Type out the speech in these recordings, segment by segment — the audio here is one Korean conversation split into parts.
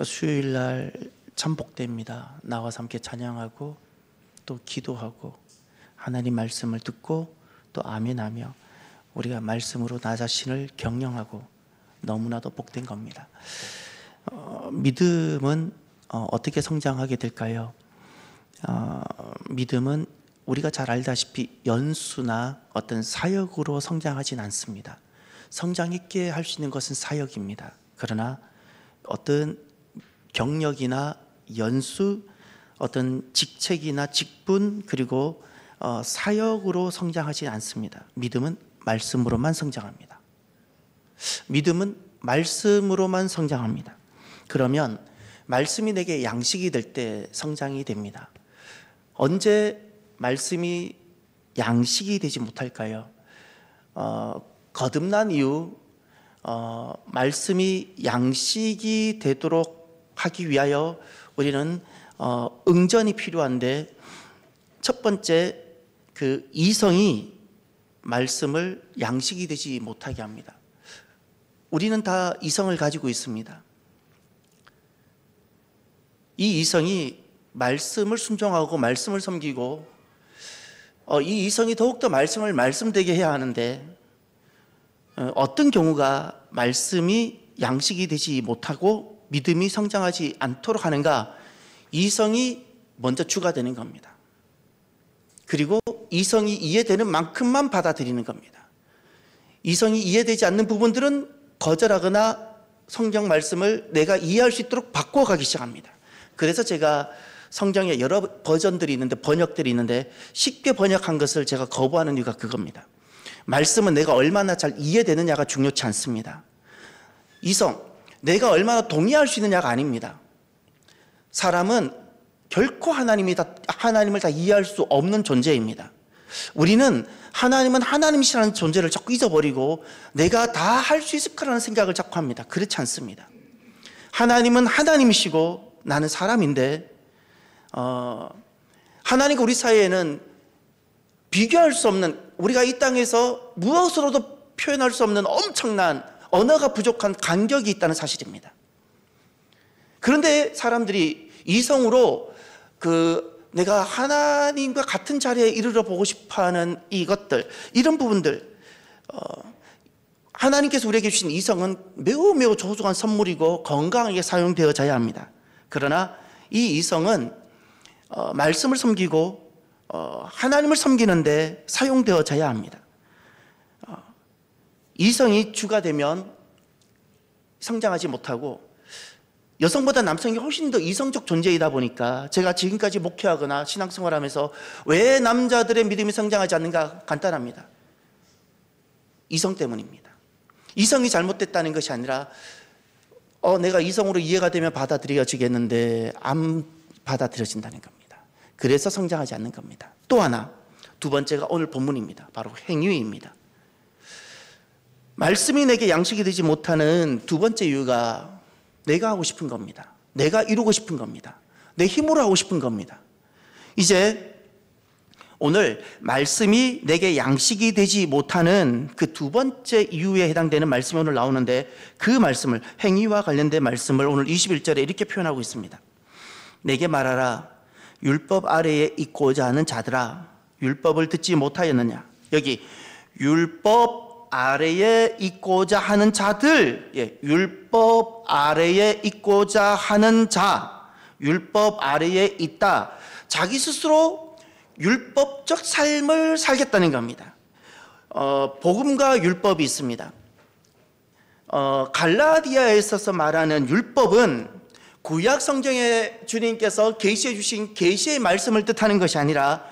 수요일 날 참복대입니다. 나와서 함께 찬양하고 또 기도하고 하나님 말씀을 듣고 또 아멘하며 우리가 말씀으로 나 자신을 격려하고 너무나도 복된 겁니다. 믿음은 어떻게 성장하게 될까요? 믿음은 우리가 잘 알다시피 연수나 어떤 사역으로 성장하진 않습니다. 성장 있게 할 수 있는 것은 사역입니다. 그러나 어떤 경력이나 연수, 어떤 직책이나 직분, 그리고 사역으로 성장하지 않습니다. 믿음은 말씀으로만 성장합니다. 믿음은 말씀으로만 성장합니다. 그러면 말씀이 내게 양식이 될 때 성장이 됩니다. 언제 말씀이 양식이 되지 못할까요? 거듭난 이후 말씀이 양식이 되도록 하기 위하여 우리는 응전이 필요한데, 첫 번째 그 이성이 말씀을 양식이 되지 못하게 합니다. 우리는 다 이성을 가지고 있습니다. 이 이성이 말씀을 순종하고 말씀을 섬기고 이 이성이 더욱더 말씀을 말씀되게 해야 하는데, 어떤 경우가 말씀이 양식이 되지 못하고 믿음이 성장하지 않도록 하는가? 이성이 먼저 주가 되는 겁니다. 그리고 이성이 이해되는 만큼만 받아들이는 겁니다. 이성이 이해되지 않는 부분들은 거절하거나 성경 말씀을 내가 이해할 수 있도록 바꿔가기 시작합니다. 그래서 제가 성경에 여러 버전들이 있는데, 번역들이 있는데, 쉽게 번역한 것을 제가 거부하는 이유가 그겁니다. 말씀은 내가 얼마나 잘 이해되느냐가 중요치 않습니다. 이성, 내가 얼마나 동의할 수 있느냐가 아닙니다. 사람은 결코 하나님을 다 이해할 수 없는 존재입니다. 우리는 하나님은 하나님이시라는 존재를 자꾸 잊어버리고 내가 다 할 수 있을 거라는 생각을 자꾸 합니다. 그렇지 않습니다. 하나님은 하나님이시고 나는 사람인데, 하나님과 우리 사이에는 비교할 수 없는, 우리가 이 땅에서 무엇으로도 표현할 수 없는 엄청난 언어가 부족한 간격이 있다는 사실입니다. 그런데 사람들이 이성으로 내가 하나님과 같은 자리에 이르러 보고 싶어하는 이것들, 이런 부분들, 하나님께서 우리에게 주신 이성은 매우 매우 소중한 선물이고 건강하게 사용되어져야 합니다. 그러나 이 이성은 말씀을 섬기고 하나님을 섬기는데 사용되어져야 합니다. 이성이 주가 되면 성장하지 못하고, 여성보다 남성이 훨씬 더 이성적 존재이다 보니까 제가 지금까지 목회하거나 신앙생활하면서 왜 남자들의 믿음이 성장하지 않는가? 간단합니다. 이성 때문입니다. 이성이 잘못됐다는 것이 아니라 내가 이성으로 이해가 되면 받아들여지겠는데 안 받아들여진다는 겁니다. 그래서 성장하지 않는 겁니다. 또 하나, 두 번째가 오늘 본문입니다. 바로 행위입니다. 말씀이 내게 양식이 되지 못하는 두 번째 이유가 내가 하고 싶은 겁니다. 내가 이루고 싶은 겁니다. 내 힘으로 하고 싶은 겁니다. 이제 오늘 말씀이 내게 양식이 되지 못하는 그 두 번째 이유에 해당되는 말씀이 오늘 나오는데, 그 말씀을, 행위와 관련된 말씀을 오늘 21절에 이렇게 표현하고 있습니다. 내게 말하라. 율법 아래에 있고자 하는 자들아, 율법을 듣지 못하였느냐? 여기 율법 아래에 있고자 하는 자들, 율법 아래에 있고자 하는 자, 율법 아래에 있다. 자기 스스로 율법적 삶을 살겠다는 겁니다. 복음과 율법이 있습니다. 갈라디아에 있어서 말하는 율법은 구약 성경에 주님께서 계시해 주신 계시의 말씀을 뜻하는 것이 아니라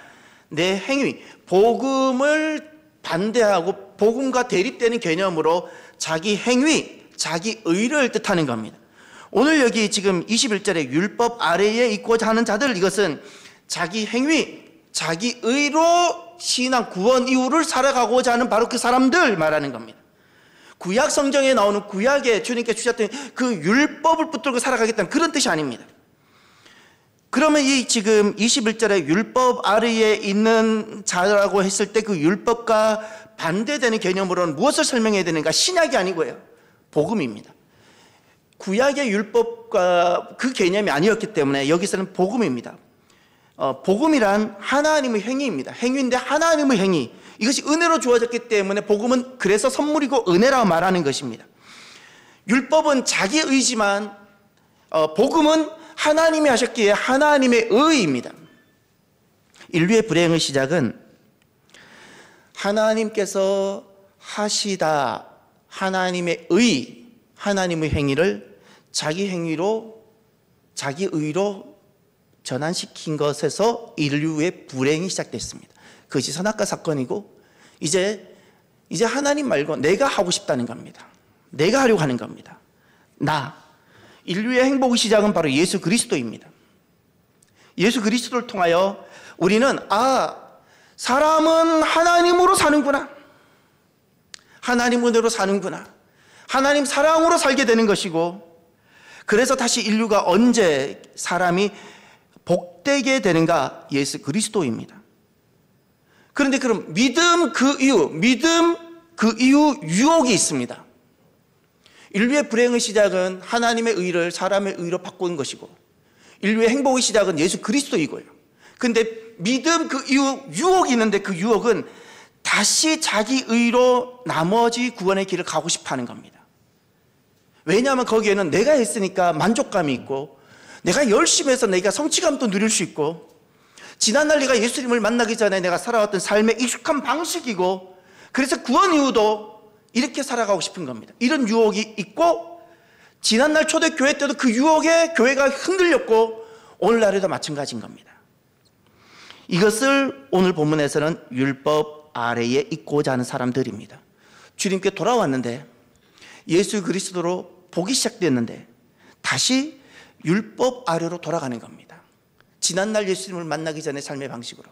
내 행위, 복음을 반대하고 복음과 대립되는 개념으로 자기 행위, 자기 의를 뜻하는 겁니다. 오늘 여기 지금 21절에 율법 아래에 있고자 하는 자들, 이것은 자기 행위, 자기 의로 신앙 구원 이후를 살아가고자 하는 바로 그 사람들 말하는 겁니다. 구약 성경에 나오는 구약에 주님께 주셨던 그 율법을 붙들고 살아가겠다는 그런 뜻이 아닙니다. 그러면 이 지금 21절에 율법 아래에 있는 자라고 했을 때 그 율법과 반대되는 개념으로는 무엇을 설명해야 되는가? 신약이 아니고요, 복음입니다. 구약의 율법과 그 개념이 아니었기 때문에 여기서는 복음입니다. 복음이란 하나님의 행위입니다. 행위인데 하나님의 행위, 이것이 은혜로 주어졌기 때문에 복음은 그래서 선물이고 은혜라고 말하는 것입니다. 율법은 자기 의지만 복음은 하나님이 하셨기에 하나님의 의입니다. 인류의 불행의 시작은 하나님께서 하시다 하나님의 의, 하나님의 행위를 자기 행위로, 자기 의로 전환시킨 것에서 인류의 불행이 시작됐습니다. 그것이 선악과 사건이고, 이제 하나님 말고 내가 하고 싶다는 겁니다. 내가 하려고 하는 겁니다. 인류의 행복의 시작은 바로 예수 그리스도입니다. 예수 그리스도를 통하여 우리는 사람은 하나님으로 사는구나, 하나님 은혜로 사는구나, 하나님 사랑으로 살게 되는 것이고, 그래서 다시 인류가 언제 사람이 복되게 되는가? 예수 그리스도입니다. 그런데 그럼 믿음 그 이유 유혹이 있습니다. 인류의 불행의 시작은 하나님의 의를 사람의 의로 바꾸는 것이고, 인류의 행복의 시작은 예수 그리스도이고요. 그런데 믿음 그 이유 유혹이 있는데, 그 유혹은 다시 자기 의로 나머지 구원의 길을 가고 싶어 하는 겁니다. 왜냐하면 거기에는 내가 했으니까 만족감이 있고, 내가 열심히 해서 내가 성취감도 누릴 수 있고, 지난날 내가 예수님을 만나기 전에 내가 살아왔던 삶의 익숙한 방식이고, 그래서 구원 이후도 이렇게 살아가고 싶은 겁니다. 이런 유혹이 있고, 지난날 초대교회 때도 그 유혹에 교회가 흔들렸고, 오늘날에도 마찬가지인 겁니다. 이것을 오늘 본문에서는 율법 아래에 있고자 하는 사람들입니다. 주님께 돌아왔는데, 예수 그리스도로 복이 시작됐는데 다시 율법 아래로 돌아가는 겁니다. 지난날 예수님을 만나기 전에 삶의 방식으로.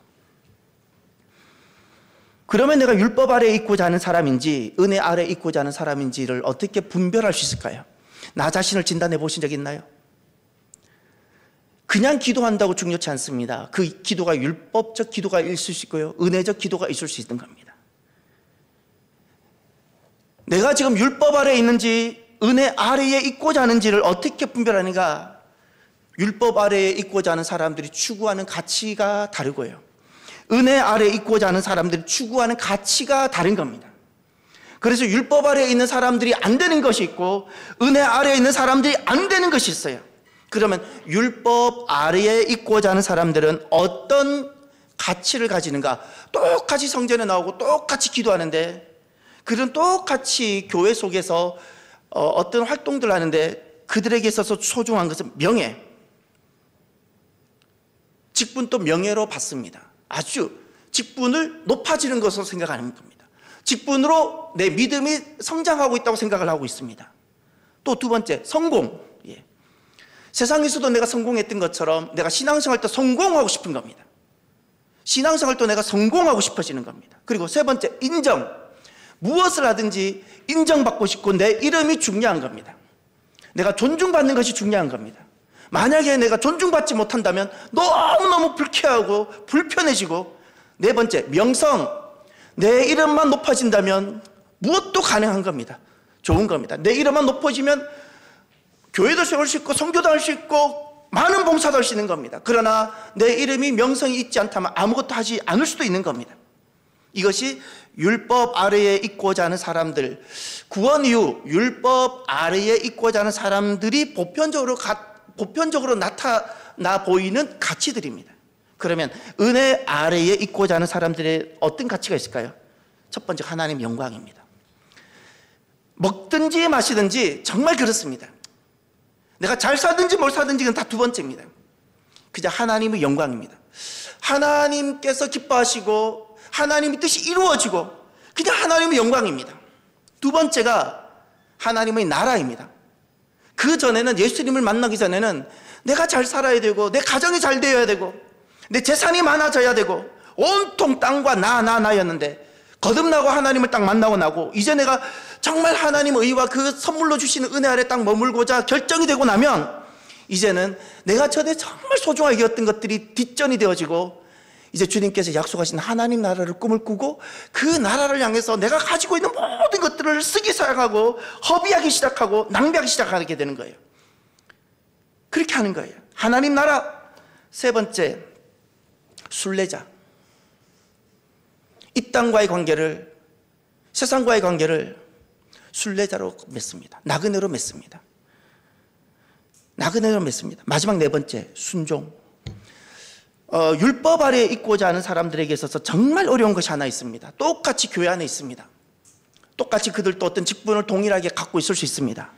그러면 내가 율법 아래에 있고자 하는 사람인지 은혜 아래에 있고자 하는 사람인지를 어떻게 분별할 수 있을까요? 나 자신을 진단해 보신 적 있나요? 그냥 기도한다고 중요치 않습니다. 그 기도가 율법적 기도가 있을 수 있고요, 은혜적 기도가 있을 수 있는 겁니다. 내가 지금 율법 아래에 있는지 은혜 아래에 있고자 하는지를 어떻게 분별하는가? 율법 아래에 있고자 하는 사람들이 추구하는 가치가 다르고요, 은혜 아래에 있고자 하는 사람들이 추구하는 가치가 다른 겁니다. 그래서 율법 아래에 있는 사람들이 안 되는 것이 있고, 은혜 아래에 있는 사람들이 안 되는 것이 있어요. 그러면 율법 아래에 있고자 하는 사람들은 어떤 가치를 가지는가? 똑같이 성전에 나오고 똑같이 기도하는데, 그들은 똑같이 교회 속에서 어떤 활동들을 하는데, 그들에게 있어서 소중한 것은 명예, 직분도 명예로 받습니다. 아주 직분을 높아지는 것으로 생각하는 겁니다. 직분으로 내 믿음이 성장하고 있다고 생각을 하고 있습니다. 또 두 번째, 성공. 세상에서도 내가 성공했던 것처럼 내가 신앙생활 때 성공하고 싶은 겁니다. 신앙생활 때 내가 성공하고 싶어지는 겁니다. 그리고 세 번째, 인정. 무엇을 하든지 인정받고 싶고 내 이름이 중요한 겁니다. 내가 존중받는 것이 중요한 겁니다. 만약에 내가 존중받지 못한다면 너무너무 불쾌하고 불편해지고, 네 번째, 명성. 내 이름만 높아진다면 무엇도 가능한 겁니다. 좋은 겁니다. 내 이름만 높아지면 교회도 세울 수 있고 성교도 할 수 있고 많은 봉사도 할 수 있는 겁니다. 그러나 내 이름이 명성이 있지 않다면 아무것도 하지 않을 수도 있는 겁니다. 이것이 율법 아래에 있고자 하는 사람들, 구원 이후 율법 아래에 있고자 하는 사람들이 보편적으로 나타나 보이는 가치들입니다. 그러면 은혜 아래에 있고자 하는 사람들의 어떤 가치가 있을까요? 첫 번째, 하나님 영광입니다. 먹든지 마시든지 정말 그렇습니다. 내가 잘 사든지 뭘 사든지 그건 다 두 번째입니다. 그냥 하나님의 영광입니다. 하나님께서 기뻐하시고 하나님의 뜻이 이루어지고 그냥 하나님의 영광입니다. 두 번째가 하나님의 나라입니다. 그 전에는, 예수님을 만나기 전에는 내가 잘 살아야 되고 내 가정이 잘 되어야 되고 내 재산이 많아져야 되고 온통 땅과 나였는데, 거듭나고 하나님을 딱 만나고 나고 이제 내가 정말 하나님의 의와 그 선물로 주시는 은혜 아래 딱 머물고자 결정이 되고 나면, 이제는 내가 전에 정말 소중하게 여겼던 것들이 뒷전이 되어지고, 이제 주님께서 약속하신 하나님 나라를 꿈을 꾸고 그 나라를 향해서 내가 가지고 있는 모든 것들을 쓰기 시작하고 허비하기 시작하고 낭비하기 시작하게 되는 거예요. 그렇게 하는 거예요. 하나님 나라. 세 번째, 순례자. 이 땅과의 관계를, 세상과의 관계를 순례자로 맺습니다. 나그네로 맺습니다. 나그네로 맺습니다. 마지막 네 번째, 순종. 율법 아래에 있고자 하는 사람들에게 있어서 정말 어려운 것이 하나 있습니다. 똑같이 교회 안에 있습니다. 똑같이 그들도 어떤 직분을 동일하게 갖고 있을 수 있습니다.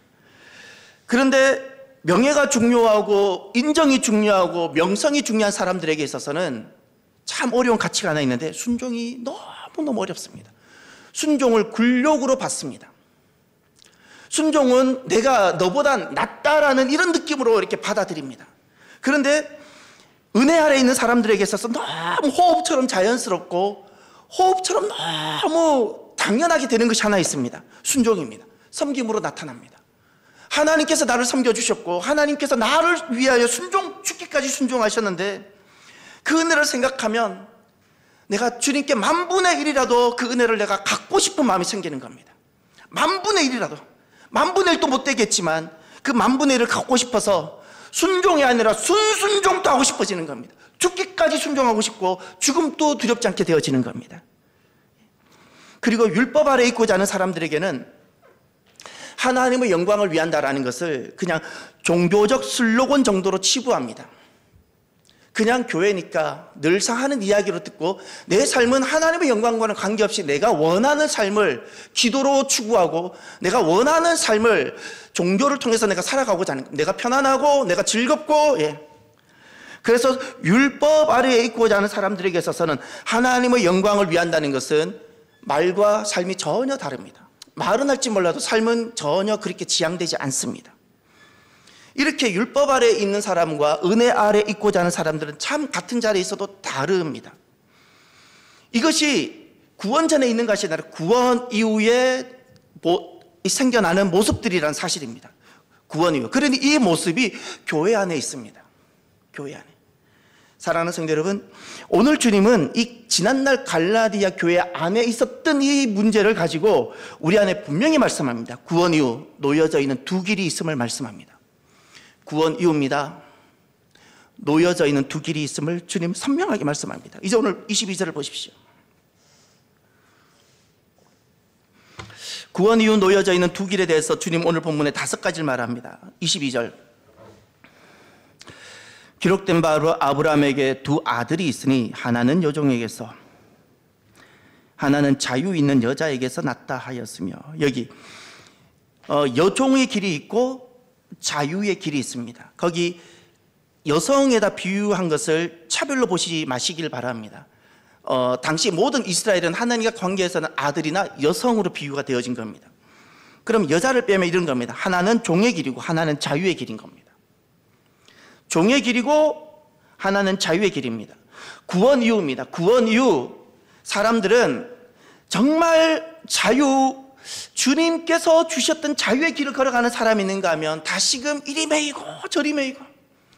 그런데 명예가 중요하고 인정이 중요하고 명성이 중요한 사람들에게 있어서는 참 어려운 가치가 하나 있는데 순종이 너무너무 어렵습니다. 순종을 굴욕으로 받습니다. 순종은 내가 너보다 낫다라는 이런 느낌으로 이렇게 받아들입니다. 그런데 은혜 아래에 있는 사람들에게 있어서 너무 호흡처럼 자연스럽고 호흡처럼 너무 당연하게 되는 것이 하나 있습니다. 순종입니다. 섬김으로 나타납니다. 하나님께서 나를 섬겨주셨고 하나님께서 나를 위하여 죽기까지 순종하셨는데 그 은혜를 생각하면 내가 주님께 10,000분의 1이라도 그 은혜를 내가 갖고 싶은 마음이 생기는 겁니다. 10,000분의 1이라도 10,000분의 1도 못 되겠지만 그 10,000분의 1을 갖고 싶어서 순종이 아니라 순순종도 하고 싶어지는 겁니다. 죽기까지 순종하고 싶고 죽음도 두렵지 않게 되어지는 겁니다. 그리고 율법 아래에 있고자 하는 사람들에게는 하나님의 영광을 위한다라는 것을 그냥 종교적 슬로건 정도로 치부합니다. 그냥 교회니까 늘상 하는 이야기로 듣고 내 삶은 하나님의 영광과는 관계없이 내가 원하는 삶을 기도로 추구하고 내가 원하는 삶을 종교를 통해서 내가 살아가고자 하는, 내가 편안하고 내가 즐겁고, 그래서 율법 아래에 있고자 하는 사람들에게 있어서는 하나님의 영광을 위한다는 것은 말과 삶이 전혀 다릅니다. 말은 할지 몰라도 삶은 전혀 그렇게 지향되지 않습니다. 이렇게 율법 아래에 있는 사람과 은혜 아래에 있고자 하는 사람들은 참 같은 자리에 있어도 다릅니다. 이것이 구원 전에 있는 것이 아니라 구원 이후에 생겨나는 모습들이라는 사실입니다. 구원 이후. 그러니 이 모습이 교회 안에 있습니다. 교회 안에. 사랑하는 성도 여러분, 오늘 주님은 이 지난날 갈라디아 교회 안에 있었던 이 문제를 가지고 우리 안에 분명히 말씀합니다. 구원 이후 놓여져 있는 두 길이 있음을 말씀합니다. 구원 이후입니다. 놓여져 있는 두 길이 있음을 주님 선명하게 말씀합니다. 이제 오늘 22절을 보십시오. 구원 이후 놓여져 있는 두 길에 대해서 주님 오늘 본문에 5가지를 말합니다. 22절. 기록된 바로 아브라함에게 두 아들이 있으니 하나는 여종에게서 하나는 자유 있는 여자에게서 났다 하였으며, 여기 여종의 길이 있고 자유의 길이 있습니다. 거기 여성에다 비유한 것을 차별로 보시지 마시길 바랍니다. 당시 모든 이스라엘은 하나님과 관계에서는 아들이나 여성으로 비유가 되어진 겁니다. 그럼 여자를 빼면 이런 겁니다. 하나는 종의 길이고 하나는 자유의 길인 겁니다. 종의 길이고 하나는 자유의 길입니다. 구원 이후입니다. 구원 이후 사람들은 정말 주님께서 주셨던 자유의 길을 걸어가는 사람이 있는가 하면 다시금 이리 매이고 저리 매이고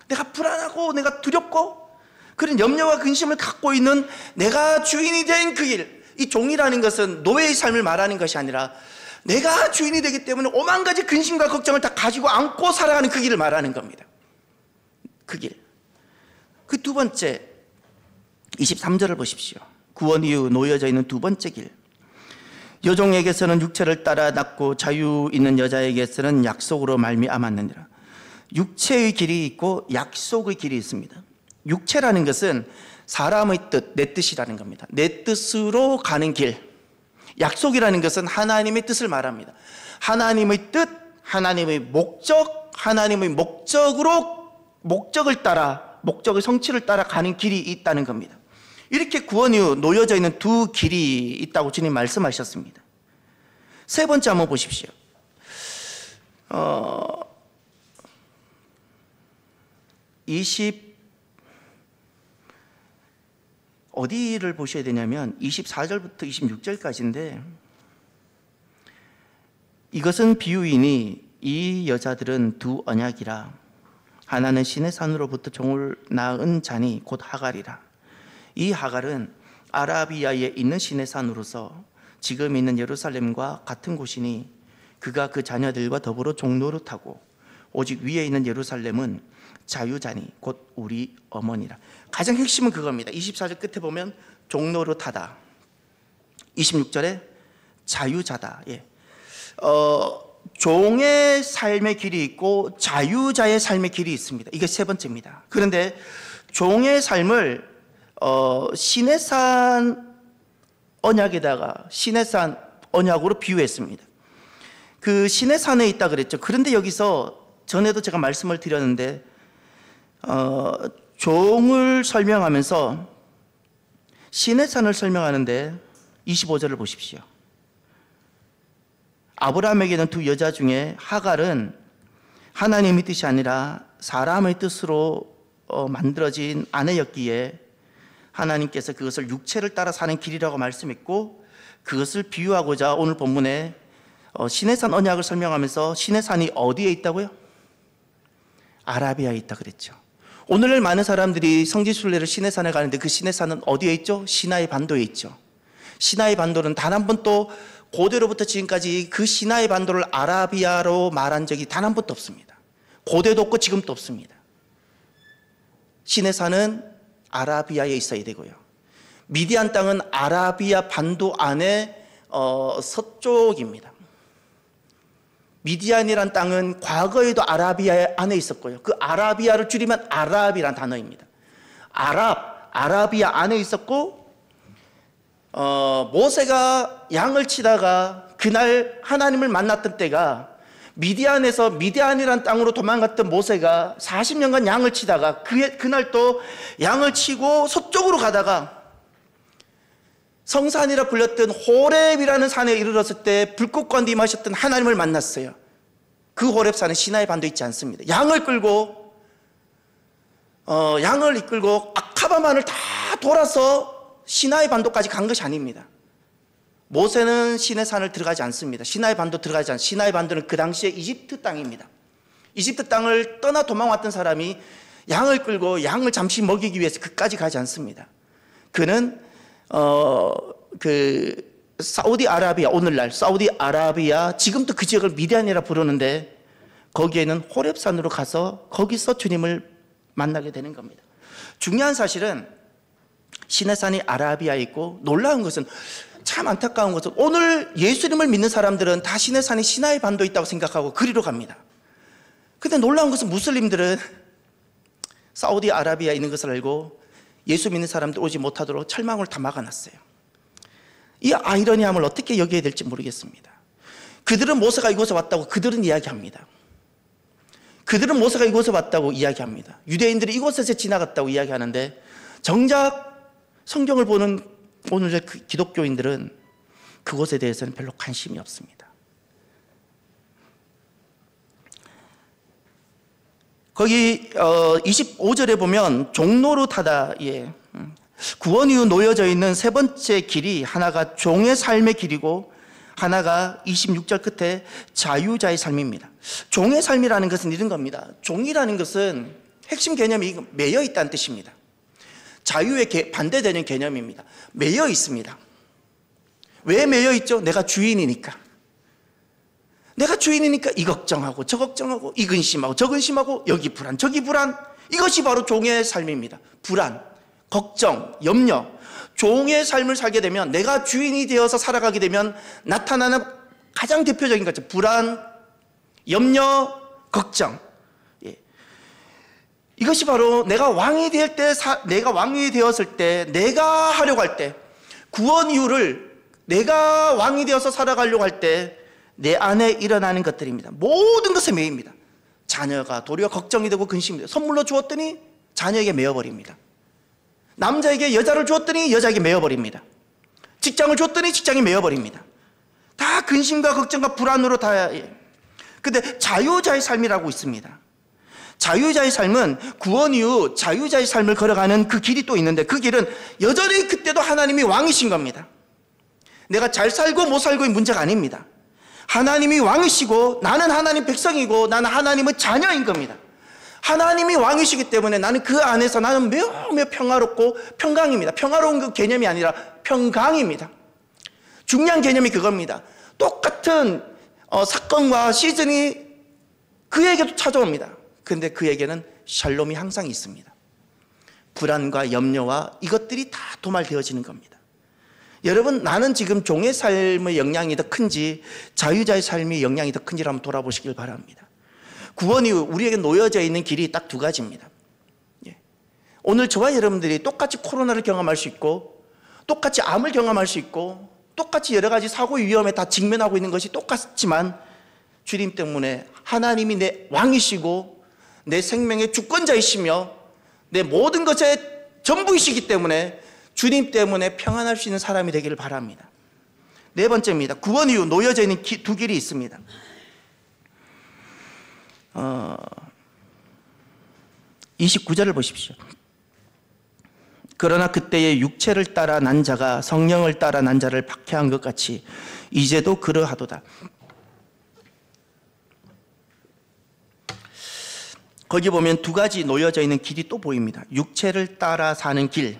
내가 불안하고 내가 두렵고 그런 염려와 근심을 갖고 있는 내가 주인이 된 그 길, 이 종이라는 것은 노예의 삶을 말하는 것이 아니라 내가 주인이 되기 때문에 오만 가지 근심과 걱정을 다 가지고 안고 살아가는 그 길을 말하는 겁니다. 그 길. 그 두 번째 23절을 보십시오. 구원 이후 놓여져 있는 두 번째 길. 여종에게서는 육체를 따라 낳고 자유 있는 여자에게서는 약속으로 말미암았느니라. 육체의 길이 있고 약속의 길이 있습니다. 육체라는 것은 사람의 뜻, 내 뜻이라는 겁니다. 내 뜻으로 가는 길. 약속이라는 것은 하나님의 뜻을 말합니다. 하나님의 뜻, 하나님의 목적, 하나님의 목적을 따라, 목적의 성취를 따라 가는 길이 있다는 겁니다. 이렇게 구원 이후 놓여져 있는 두 길이 있다고 주님 말씀하셨습니다. 세 번째 한번 보십시오. 어디를 보셔야 되냐면 24절부터 26절까지인데, 이것은 비유이니 이 여자들은 두 언약이라. 하나는 신의 산으로부터 종을 낳은 자니 곧 하갈이라. 이 하갈은 아라비아에 있는 신의 산으로서 지금 있는 예루살렘과 같은 곳이니 그가 그 자녀들과 더불어 종로로 타고 오직 위에 있는 예루살렘은 자유자니 곧 우리 어머니라. 가장 핵심은 그겁니다. 24절 끝에 보면 종로로 타다, 26절에 자유자다. 종의 삶의 길이 있고 자유자의 삶의 길이 있습니다. 이게 세 번째입니다. 그런데 종의 삶을 시내산 언약에다가 시내산 언약으로 비유했습니다. 그 시내산에 있다 그랬죠. 그런데 여기서 전에도 제가 말씀을 드렸는데 종을 설명하면서 시내산을 설명하는데 25절을 보십시오. 아브라함에게는 두 여자 중에 하갈은 하나님의 뜻이 아니라 사람의 뜻으로 만들어진 아내였기에 하나님께서 그것을 육체를 따라 사는 길이라고 말씀했고, 그것을 비유하고자 오늘 본문에 시내산 언약을 설명하면서 시내산이 어디에 있다고요? 아라비아에 있다 그랬죠. 오늘날 많은 사람들이 성지순례를 시내산에 가는데 그 시내산은 어디에 있죠? 시나이 반도에 있죠. 시나이 반도는 단 한 번도 고대로부터 지금까지 그 시나이 반도를 아라비아로 말한 적이 단 한 번도 없습니다. 고대도 없고 지금도 없습니다. 시내산은 아라비아에 있어야 되고요. 미디안 땅은 아라비아 반도 안에 서쪽입니다. 미디안이란 땅은 과거에도 아라비아 안에 있었고요. 그 아라비아를 줄이면 아랍이란 단어입니다. 아라비아 안에 있었고, 모세가 양을 치다가 그날 하나님을 만났던 때가 미디안에서 미디안이란 땅으로 도망갔던 모세가 40년간 양을 치다가 그날 또 양을 치고 서쪽으로 가다가 성산이라 불렸던 호렙이라는 산에 이르렀을 때 불꽃과 임하셨던 하나님을 만났어요. 그 호렙산은 시나이 반도에 있지 않습니다. 양을 이끌고 아카바만을 다 돌아서 시나이 반도까지 간 것이 아닙니다. 모세는 시내산을 들어가지 않습니다. 시나이 반도 들어가지 않습니다. 시나이 반도는 그 당시에 이집트 땅입니다. 이집트 땅을 떠나 도망왔던 사람이 양을 끌고 양을 잠시 먹이기 위해서 그까지 가지 않습니다. 그는 사우디아라비아, 오늘날 사우디아라비아, 지금도 그 지역을 미디안이라 부르는데 거기에는 호렙산으로 가서 거기서 주님을 만나게 되는 겁니다. 중요한 사실은 시내산이 아라비아에 있고, 놀라운 것은, 참 안타까운 것은 오늘 예수님을 믿는 사람들은 다 시내산이 시나이 반도에 있다고 생각하고 그리로 갑니다. 근데 놀라운 것은 무슬림들은 사우디아라비아에 있는 것을 알고 예수 믿는 사람들 오지 못하도록 철망을 다 막아놨어요. 이 아이러니함을 어떻게 여겨야 될지 모르겠습니다. 그들은 모세가 이곳에 왔다고 그들은 이야기합니다. 그들은 모세가 이곳에 왔다고 이야기합니다. 유대인들이 이곳에서 지나갔다고 이야기하는데, 정작 성경을 보는 오늘의 기독교인들은 그곳에 대해서는 별로 관심이 없습니다. 거기 25절에 보면 종로로 타다, 구원 이후 놓여져 있는 세 번째 길이, 하나가 종의 삶의 길이고 하나가 26절 끝에 자유자의 삶입니다. 종의 삶이라는 것은 이런 겁니다. 종이라는 것은 핵심 개념이 매여 있다는 뜻입니다. 자유에 반대되는 개념입니다. 매여 있습니다. 왜 매여 있죠? 내가 주인이니까. 내가 주인이니까 이 걱정하고 저 걱정하고 이 근심하고 저 근심하고 여기 불안 저기 불안. 이것이 바로 종의 삶입니다. 불안, 걱정, 염려. 종의 삶을 살게 되면, 내가 주인이 되어서 살아가게 되면 나타나는 가장 대표적인 거죠. 불안, 염려, 걱정. 이것이 바로 내가 왕이 될 때, 내가 왕이 되었을 때, 내가 하려고 할 때, 구원 이후를 내가 왕이 되어서 살아가려고 할 때 내 안에 일어나는 것들입니다. 모든 것에 매입니다. 자녀가 도리어 걱정이 되고 근심이 되고, 선물로 주었더니 자녀에게 매어버립니다. 남자에게 여자를 주었더니 여자에게 매어버립니다. 직장을 줬더니 직장에 매어버립니다. 다 근심과 걱정과 불안으로 다. 근데 자유자의 삶이라고 있습니다. 자유자의 삶은 구원 이후 자유자의 삶을 걸어가는 그 길이 또 있는데, 그 길은 여전히 그때도 하나님이 왕이신 겁니다. 내가 잘 살고 못 살고의 문제가 아닙니다. 하나님이 왕이시고 나는 하나님 백성이고 나는 하나님의 자녀인 겁니다. 하나님이 왕이시기 때문에 나는 그 안에서 나는 매우 평화롭고 평강입니다. 평화로운 그 개념이 아니라 평강입니다. 중요한 개념이 그겁니다. 똑같은 사건과 시즌이 그에게도 찾아옵니다. 그런데 그에게는 샬롬이 항상 있습니다. 불안과 염려와 이것들이 다 도말되어지는 겁니다. 여러분, 나는 지금 종의 삶의 영향이 더 큰지 자유자의 삶의 영향이 더 큰지를 한번 돌아보시길 바랍니다. 구원 이후 우리에게 놓여져 있는 길이 딱 두 가지입니다. 오늘 저와 여러분들이 똑같이 코로나를 경험할 수 있고, 똑같이 암을 경험할 수 있고, 똑같이 여러 가지 사고 위험에 다 직면하고 있는 것이 똑같지만, 주님 때문에 하나님이 내 왕이시고 내 생명의 주권자이시며 내 모든 것의 전부이시기 때문에 주님 때문에 평안할 수 있는 사람이 되기를 바랍니다. 네 번째입니다. 구원 이후 놓여져 있는 두 길이 있습니다. 29절을 보십시오. 그러나 그때의 육체를 따라 난 자가 성령을 따라 난 자를 박해한 것 같이 이제도 그러하도다. 거기 보면 두 가지 놓여져 있는 길이 또 보입니다. 육체를 따라 사는 길,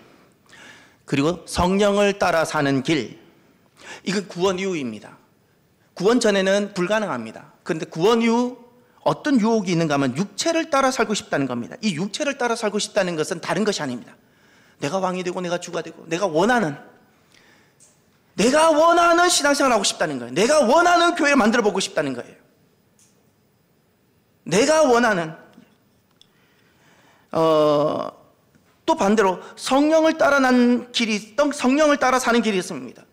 그리고 성령을 따라 사는 길. 이건 구원 이후입니다. 구원 전에는 불가능합니다. 그런데 구원 이후 어떤 유혹이 있는가 하면 육체를 따라 살고 싶다는 겁니다. 이 육체를 따라 살고 싶다는 것은 다른 것이 아닙니다. 내가 왕이 되고 내가 주가 되고 내가 원하는 신앙생활을 하고 싶다는 거예요. 내가 원하는 교회를 만들어 보고 싶다는 거예요. 내가 원하는 또 반대로 성령을 따라 난 길이, 성령을 따라 사는 길이 있습니다.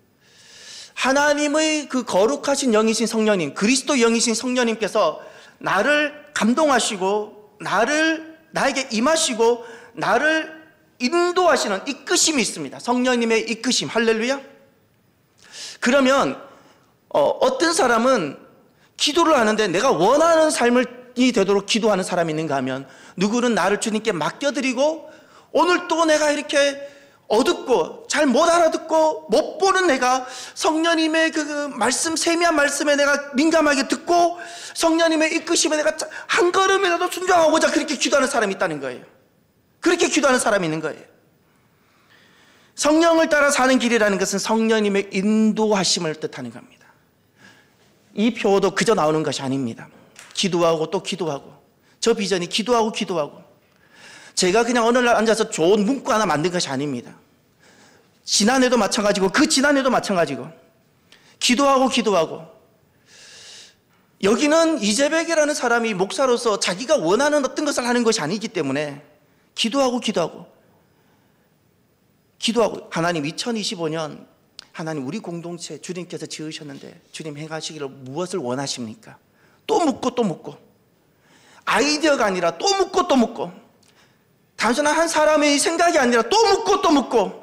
하나님의 그 거룩하신 영이신 성령님, 그리스도 영이신 성령님께서 나를 감동하시고 나에게 임하시고 나를 인도하시는 이끄심이 있습니다. 성령님의 이끄심. 할렐루야. 그러면 어떤 사람은 기도를 하는데 내가 원하는 삶이 되도록 기도하는 사람이 있는가 하면, 누구는 나를 주님께 맡겨드리고 오늘 또 내가 이렇게 어둡고 잘 못 알아듣고 못 보는 내가 성령님의 그 말씀, 세미한 말씀에 내가 민감하게 듣고 성령님의 이끄심에 내가 한 걸음이라도 순종하고자 그렇게 기도하는 사람이 있다는 거예요. 그렇게 기도하는 사람이 있는 거예요. 성령을 따라 사는 길이라는 것은 성령님의 인도하심을 뜻하는 겁니다. 이 표도 그저 나오는 것이 아닙니다. 기도하고 또 기도하고, 저 비전이 기도하고 제가 그냥 어느 날 앉아서 좋은 문구 하나 만든 것이 아닙니다. 지난해도 마찬가지고 그 지난해도 마찬가지고 기도하고 여기는 이재백이라는 사람이 목사로서 자기가 원하는 어떤 것을 하는 것이 아니기 때문에 기도하고 하나님 2025년 하나님 우리 공동체 주님께서 지으셨는데 주님 행하시기를 무엇을 원하십니까? 또 묻고 아이디어가 아니라 또 묻고 단순한 한 사람의 생각이 아니라 또 묻고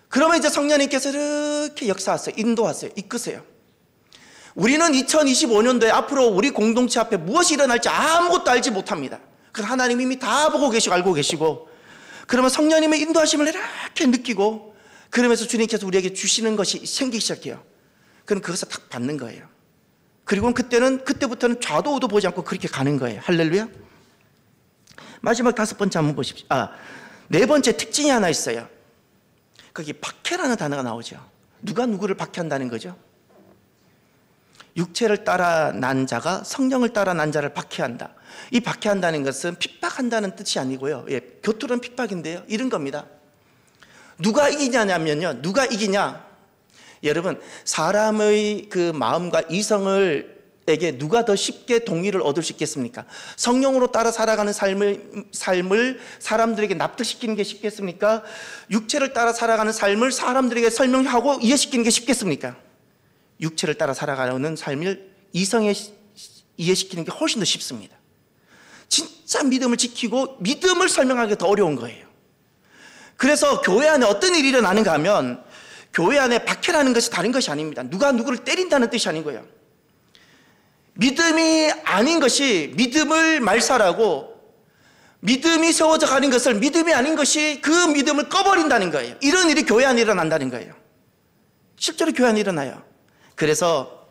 그러면 이제 성령님께서 이렇게 역사하세요. 인도하세요. 이끄세요. 우리는 2025년도에 앞으로 우리 공동체 앞에 무엇이 일어날지 아무것도 알지 못합니다. 그건 하나님 이미 다 보고 계시고 알고 계시고, 그러면 성령님의 인도하심을 이렇게 느끼고 그러면서 주님께서 우리에게 주시는 것이 생기기 시작해요. 그럼 그것을 딱 받는 거예요. 그리고 그때부터는 좌도 우도 보지 않고 그렇게 가는 거예요. 할렐루야. 마지막 다섯 번째 한번 보십시오. 네 번째 특징이 하나 있어요. 거기 박해라는 단어가 나오죠. 누가 누구를 박해한다는 거죠? 육체를 따라 난 자가 성령을 따라 난 자를 박해한다. 이 박해한다는 것은 핍박한다는 뜻이 아니고요. 교투는 핍박인데요. 이런 겁니다. 누가 이기냐면요. 누가 이기냐? 여러분, 사람의 그 마음과 이성에게 누가 더 쉽게 동의를 얻을 수 있겠습니까? 성령으로 따라 살아가는 삶을 사람들에게 납득시키는 게 쉽겠습니까? 육체를 따라 살아가는 삶을 사람들에게 설명하고 이해시키는 게 쉽겠습니까? 육체를 따라 살아가는 삶을 이성에 이해시키는 게 훨씬 더 쉽습니다. 진짜 믿음을 지키고 믿음을 설명하기가 더 어려운 거예요. 그래서 교회 안에 어떤 일이 일어나는가 하면, 교회 안에 박해라는 것이 다른 것이 아닙니다. 누가 누구를 때린다는 뜻이 아니고요. 믿음이 아닌 것이 믿음을 말살하고, 믿음이 세워져 가는 것을 믿음이 아닌 것이 그 믿음을 꺼버린다는 거예요. 이런 일이 교회 안에 일어난다는 거예요. 실제로 교회 안에 일어나요. 그래서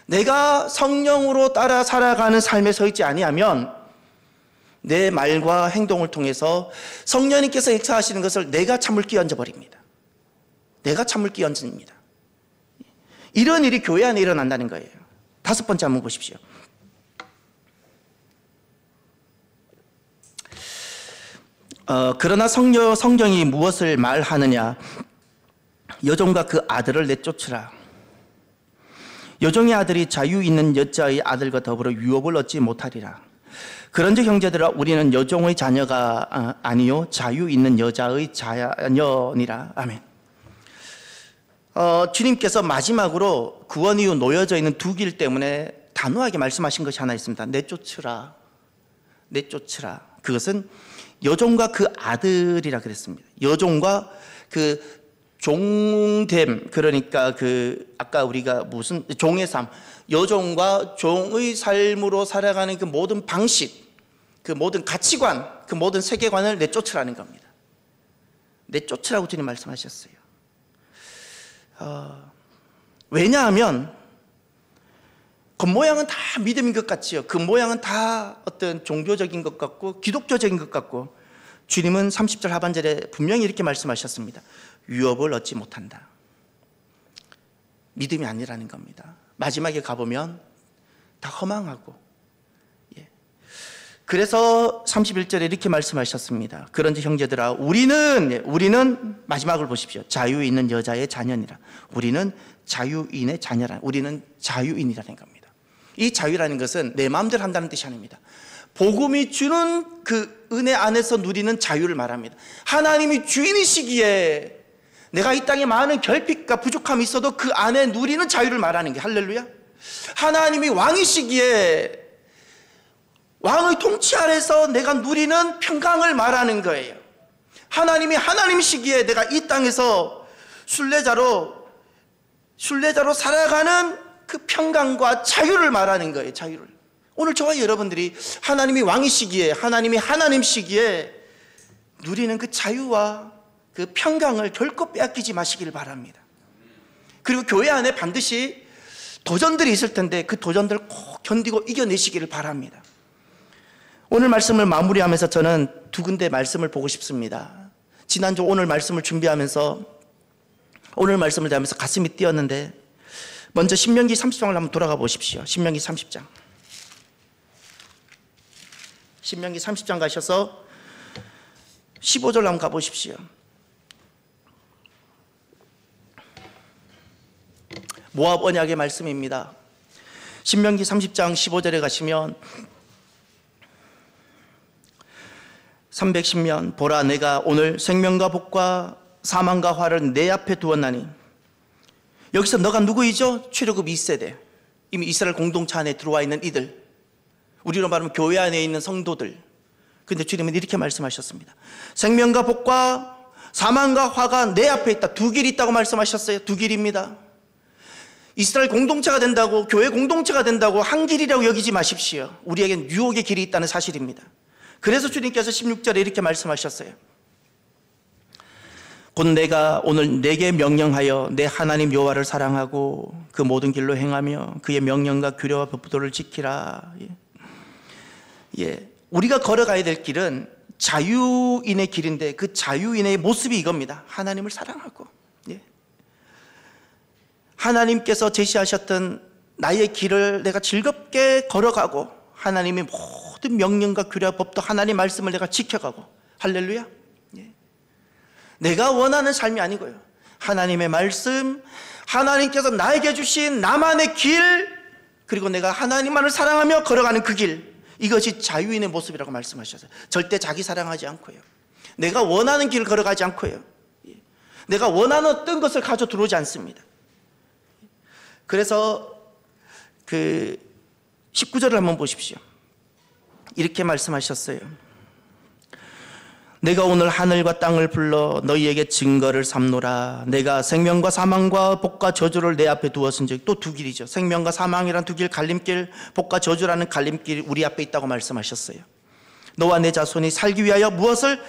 내가 성령으로 따라 살아가는 삶에 서 있지 아니하면 내 말과 행동을 통해서 성령님께서 역사하시는 것을 내가 참을 끼얹어 버립니다. 내가 참을 끼얹습니다. 이런 일이 교회 안에 일어난다는 거예요. 다섯 번째 한번 보십시오. 그러나 성경이 무엇을 말하느냐? 여종과 그 아들을 내쫓으라. 여종의 아들이 자유 있는 여자의 아들과 더불어 유업을 얻지 못하리라. 그런즉 형제들아, 우리는 여종의 자녀가 아니요 자유 있는 여자의 자녀니라. 아멘. 주님께서 마지막으로 구원 이후 놓여져 있는 두 길 때문에 단호하게 말씀하신 것이 하나 있습니다. 내쫓으라. 내쫓으라. 그것은 여종과 그 아들이라 그랬습니다. 여종과 그 종됨, 그러니까 그 아까 우리가 무슨 종의 삶, 여종과 종의 삶으로 살아가는 그 모든 방식, 그 모든 가치관, 그 모든 세계관을 내쫓으라는 겁니다. 내쫓으라고 주님 말씀하셨어요. 왜냐하면 겉모양은 다 믿음인 것 같지요. 그 모양은 다 어떤 종교적인 것 같고 기독교적인 것 같고, 주님은 30절 하반절에 분명히 이렇게 말씀하셨습니다. 유업을 얻지 못한다. 믿음이 아니라는 겁니다. 마지막에 가보면 다 허망하고. 그래서 31절에 이렇게 말씀하셨습니다. 그런지 형제들아, 우리는 마지막을 보십시오. 자유 있는 여자의 자녀니라. 우리는 자유인의 자녀라. 우리는 자유인이라는 겁니다. 이 자유라는 것은 내 마음대로 한다는 뜻이 아닙니다. 복음이 주는 그 은혜 안에서 누리는 자유를 말합니다. 하나님이 주인이시기에 내가 이 땅에 많은 결핍과 부족함이 있어도 그 안에 누리는 자유를 말하는 게, 할렐루야. 하나님이 왕이시기에 왕의 통치 아래서 내가 누리는 평강을 말하는 거예요. 하나님이 하나님이시기에 내가 이 땅에서 순례자로 살아가는 그 평강과 자유를 말하는 거예요. 자유를. 오늘 저와 여러분들이 하나님이 왕이시기에, 하나님이 하나님이시기에 누리는 그 자유와 그 평강을 결코 빼앗기지 마시기를 바랍니다. 그리고 교회 안에 반드시 도전들이 있을 텐데 그 도전들을 꼭 견디고 이겨내시기를 바랍니다. 오늘 말씀을 마무리하면서 저는 두 군데 말씀을 보고 싶습니다. 지난주 오늘 말씀을 준비하면서, 오늘 말씀을 대하면서 가슴이 뛰었는데, 먼저 신명기 30장을 한번 돌아가 보십시오. 신명기 30장. 신명기 30장 가셔서 15절 한번 가보십시오. 모압 언약의 말씀입니다. 신명기 30장 15절에 가시면 310년 보라, 내가 오늘 생명과 복과 사망과 화를 내 앞에 두었나니. 여기서 너가 누구이죠? 출애굽 2세대, 이미 이스라엘 공동체 안에 들어와 있는 이들, 우리로 말하면 교회 안에 있는 성도들. 근데 주님은 이렇게 말씀하셨습니다. 생명과 복과 사망과 화가 내 앞에 있다. 두 길이 있다고 말씀하셨어요. 두 길입니다. 이스라엘 공동체가 된다고, 교회 공동체가 된다고 한 길이라고 여기지 마십시오. 우리에겐 유혹의 길이 있다는 사실입니다. 그래서 주님께서 16절에 이렇게 말씀하셨어요. 곧 내가 오늘 내게 명령하여 내 하나님 여호와를 사랑하고 그 모든 길로 행하며 그의 명령과 규례와 법도를 지키라. 우리가 걸어가야 될 길은 자유인의 길인데, 그 자유인의 모습이 이겁니다. 하나님을 사랑하고, 하나님께서 제시하셨던 나의 길을 내가 즐겁게 걸어가고, 하나님의 모든 명령과 규례와 법도 하나님 말씀을 내가 지켜가고, 할렐루야. 내가 원하는 삶이 아니고요, 하나님의 말씀, 하나님께서 나에게 주신 나만의 길, 그리고 내가 하나님만을 사랑하며 걸어가는 그 길, 이것이 자유인의 모습이라고 말씀하셨어요. 절대 자기 사랑하지 않고요, 내가 원하는 길을 걸어가지 않고요, 내가 원하는 어떤 것을 가져 들어오지 않습니다. 그래서 그 19절을 한번 보십시오. 이렇게 말씀하셨어요. 내가 오늘 하늘과 땅을 불러 너희에게 증거를 삼노라. 내가 생명과 사망과 복과 저주를 내 앞에 두었은즉. 또 두 길이죠. 생명과 사망이란 두 길, 갈림길, 복과 저주라는 갈림길이 우리 앞에 있다고 말씀하셨어요. 너와 내 자손이 살기 위하여 무엇을?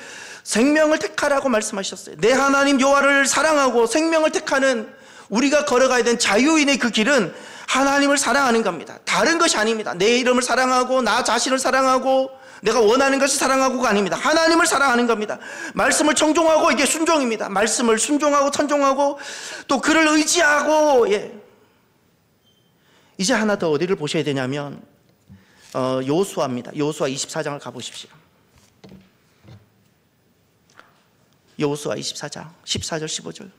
생명을 택하라고 말씀하셨어요. 내 하나님 여호와를 사랑하고 생명을 택하는 우리가 걸어가야 되는 자유인의 그 길은 하나님을 사랑하는 겁니다. 다른 것이 아닙니다. 내 이름을 사랑하고 나 자신을 사랑하고 내가 원하는 것을 사랑하고가 아닙니다. 하나님을 사랑하는 겁니다. 말씀을 청종하고, 이게 순종입니다. 말씀을 순종하고 천종하고 또 그를 의지하고, 이제 하나 더 어디를 보셔야 되냐면 여호수아입니다. 여호수아 24장을 가보십시오. 여호수아 24장 14절 15절.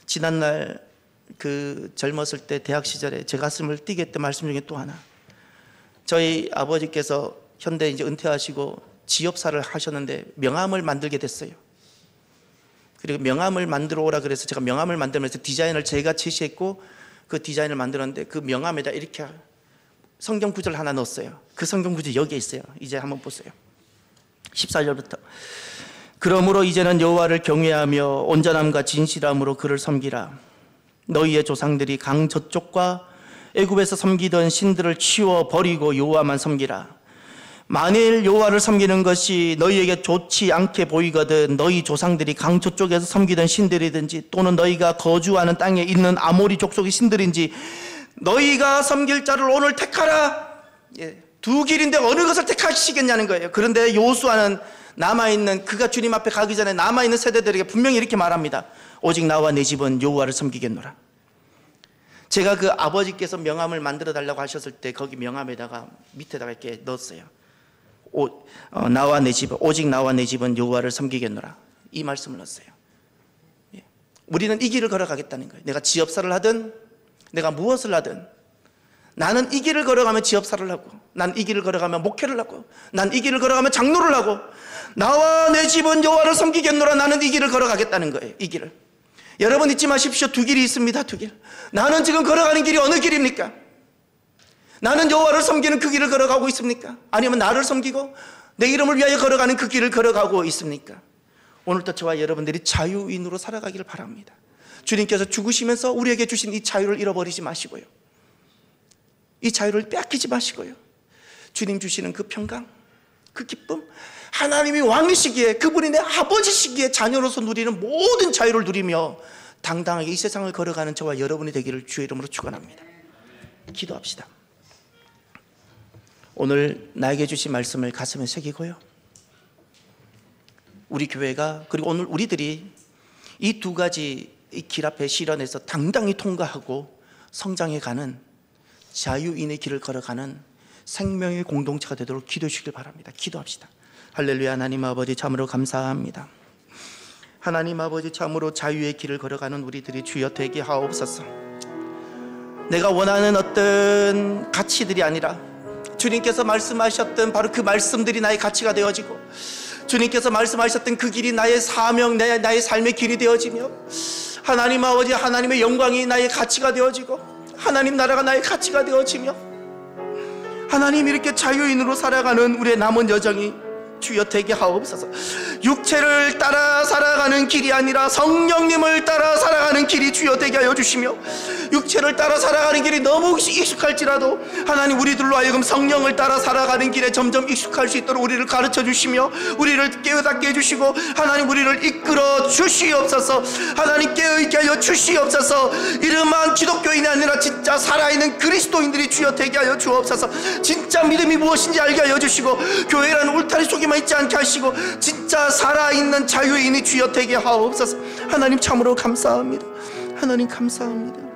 지난날 그 젊었을 때 대학 시절에 제 가슴을 뛰게 했던 말씀 중에 또 하나. 저희 아버지께서 현대 이제 은퇴하시고 지업사를 하셨는데 명함을 만들게 됐어요. 그리고 명함을 만들어 오라 그래서 제가 명함을 만들면서 디자인을 제가 제시했고 그 디자인을 만들었는데 그 명함에다 이렇게 성경 구절 하나 넣었어요. 그 성경 구절 여기에 있어요. 이제 한번 보세요. 14절부터. 그러므로 이제는 여호와를 경외하며 온전함과 진실함으로 그를 섬기라. 너희의 조상들이 강 저쪽과 애굽에서 섬기던 신들을 치워 버리고 여호와만 섬기라. 만일 여호와를 섬기는 것이 너희에게 좋지 않게 보이거든 너희 조상들이 강 저쪽에서 섬기던 신들이든지 또는 너희가 거주하는 땅에 있는 아모리 족속의 신들인지 너희가 섬길 자를 오늘 택하라. 두 길인데 어느 것을 택하시겠냐는 거예요. 그런데 여호수아는 남아있는 그가 주님 앞에 가기 전에 남아있는 세대들에게 분명히 이렇게 말합니다. 오직 나와 내 집은 여호와를 섬기겠노라. 제가 그 아버지께서 명함을 만들어 달라고 하셨을 때 거기 명함에다가 밑에다가 이렇게 넣었어요. 나와 내 집은 오직 나와 내 집은 여호와를 섬기겠노라. 이 말씀을 넣었어요. 우리는 이 길을 걸어가겠다는 거예요. 내가 지업사를 하든 내가 무엇을 하든 나는 이 길을 걸어가면 지업사를 하고 난 이 길을 걸어가면 목회를 하고 난 이 길을 걸어가면 장로를 하고 나와 내 집은 여호와를 섬기겠노라. 나는 이 길을 걸어가겠다는 거예요. 이 길을. 여러분 잊지 마십시오. 두 길이 있습니다. 두 길. 나는 지금 걸어가는 길이 어느 길입니까? 나는 여호와를 섬기는 그 길을 걸어가고 있습니까? 아니면 나를 섬기고 내 이름을 위하여 걸어가는 그 길을 걸어가고 있습니까? 오늘도 저와 여러분들이 자유인으로 살아가기를 바랍니다. 주님께서 죽으시면서 우리에게 주신 이 자유를 잃어버리지 마시고요. 이 자유를 빼앗기지 마시고요. 주님 주시는 그 평강, 그 기쁨, 하나님이 왕이시기에 그분이 내 아버지시기에 자녀로서 누리는 모든 자유를 누리며 당당하게 이 세상을 걸어가는 저와 여러분이 되기를 주의 이름으로 축원합니다. 기도합시다. 오늘 나에게 주신 말씀을 가슴에 새기고요. 우리 교회가 그리고 오늘 우리들이 이 두 가지 이 길 앞에 실현해서 당당히 통과하고 성장해가는 자유인의 길을 걸어가는 생명의 공동체가 되도록 기도해 주시길 바랍니다. 기도합시다. 할렐루야. 하나님 아버지 참으로 감사합니다. 하나님 아버지 참으로 자유의 길을 걸어가는 우리들이 주여 되게 하옵소서. 내가 원하는 어떤 가치들이 아니라 주님께서 말씀하셨던 바로 그 말씀들이 나의 가치가 되어지고 주님께서 말씀하셨던 그 길이 나의 사명, 나의 삶의 길이 되어지며 하나님 아버지 하나님의 영광이 나의 가치가 되어지고 하나님 나라가 나의 가치가 되어지며 하나님 이렇게 자유인으로 살아가는 우리의 남은 여정이 주여 되게 하옵소서. 육체를 따라 살아가는 길이 아니라 성령님을 따라 살아가는 길이 주여 되게 하여 주시며 육체를 따라 살아가는 길이 너무 익숙할지라도 하나님 우리들로 하여금 성령을 따라 살아가는 길에 점점 익숙할 수 있도록 우리를 가르쳐 주시며 우리를 깨어닫게 해주시고 하나님 우리를 이끌어 주시옵소서. 하나님 깨어있게 하여 주시옵소서. 이름만 기독교인이 아니라 진짜 살아있는 그리스도인들이 주여 되게 하여 주옵소서. 진짜 믿음이 무엇인지 알게 하여 주시고 교회라는 울타리 속에만 있지 않게 하시고 진짜 살아있는 자유인이 주여 되게 하옵소서. 하나님 참으로 감사합니다. 하나님 감사합니다.